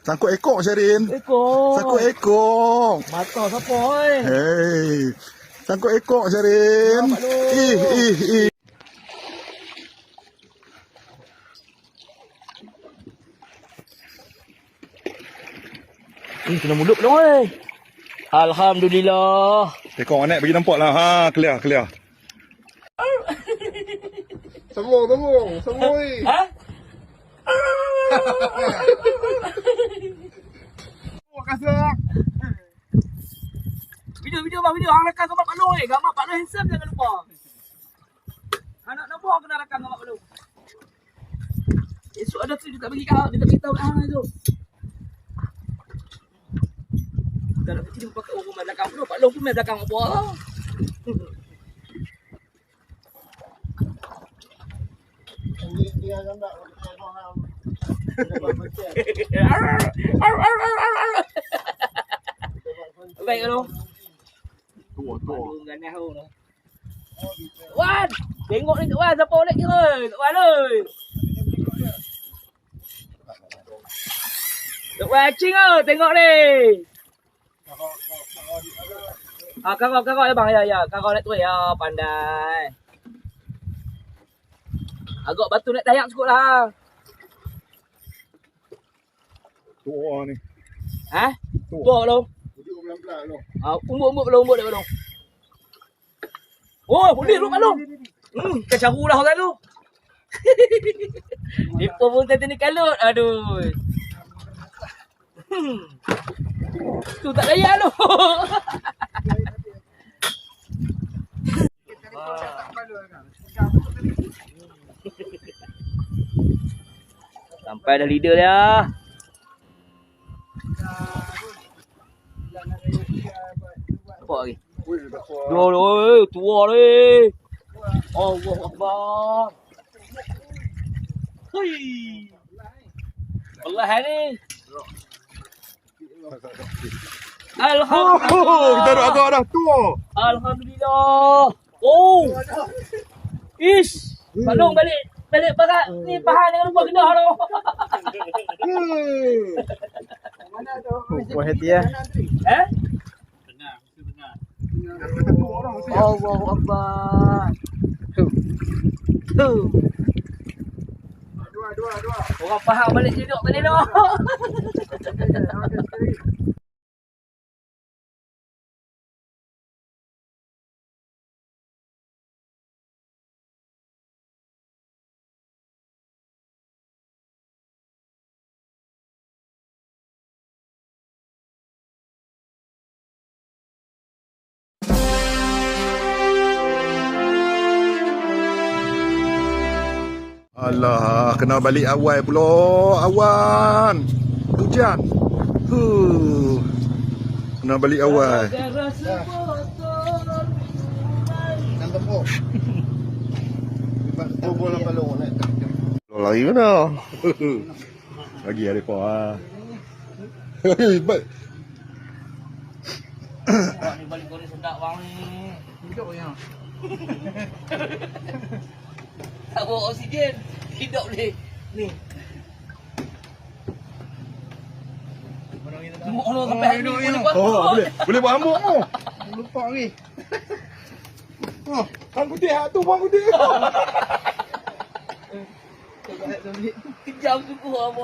Sangkut ekor Syarin. Ekor. Sangkut ekor. Mata siapa oi? Hei. Sangkut ekor Syarin. Ih. Kena mulut belum oi. Alhamdulillah. Ekor anak bagi nampak lah. Ha, clear. Sambung. Ha? Kasar. Video bang, video. Hang rakam gambar Pak Long Gambar Pak Long handsome jangan lupa. Anak nombor kena rakam gambar Pak Long. Esok ada tu dia tak bagi kau, dia tak beritahu kat hang tu. Kalau kecil dia pakai orang belakang Pak Long. Pak Long pun main belakang apa? Dia gambar. Baik kalau. Tua. Ganas tu. Wan, tengok ni Tok Wan siapa nak kira? Tok Wan oi. Tok Wan cing tengok ni. Kakak ya bang ya. Kakak nak tu ya pandai. Agak batu nak dayak cukup lah. Tua ni. Ha? Tua belum? Duduk pelan-pelan tu. Umbuk dia belum. Oh, boleh lu Pak Long. Kecaru lah orang tu. Depa pun tadi kalut. Aduh. Tu tak layak lu. Sampai dah leader dia. Apa lagi? Tua ni. Allahu Akbar. Hui. Allah ni. Alhamdulillah. Kita duduk agak dah tua. Alhamdulillah. Oh. Ish. Balong balik barat ni pahan jangan lupa kena tu. Mana tu? Buat hati ya. Eh? Allahu Akbar. Dua. Orang faham balik duduk tadi tu. Alah, kena balik awal pula. Awan. Hujan. Kena balik awal. Nak tepuk. Tepuk dalam balong nak. Lagi mana? Lagi ada apa ah. Hebat. Wah ni balik goreng sedap bang ni. Hidup je. Tak bawa oksigen. Hidup boleh. Ni. Tunggu dulu sampai hari ni boleh buat. Oh, boleh buat hambuk tu. Lupa lagi. Oh, hang putih hak tu, hang putih. Kejam suku apa.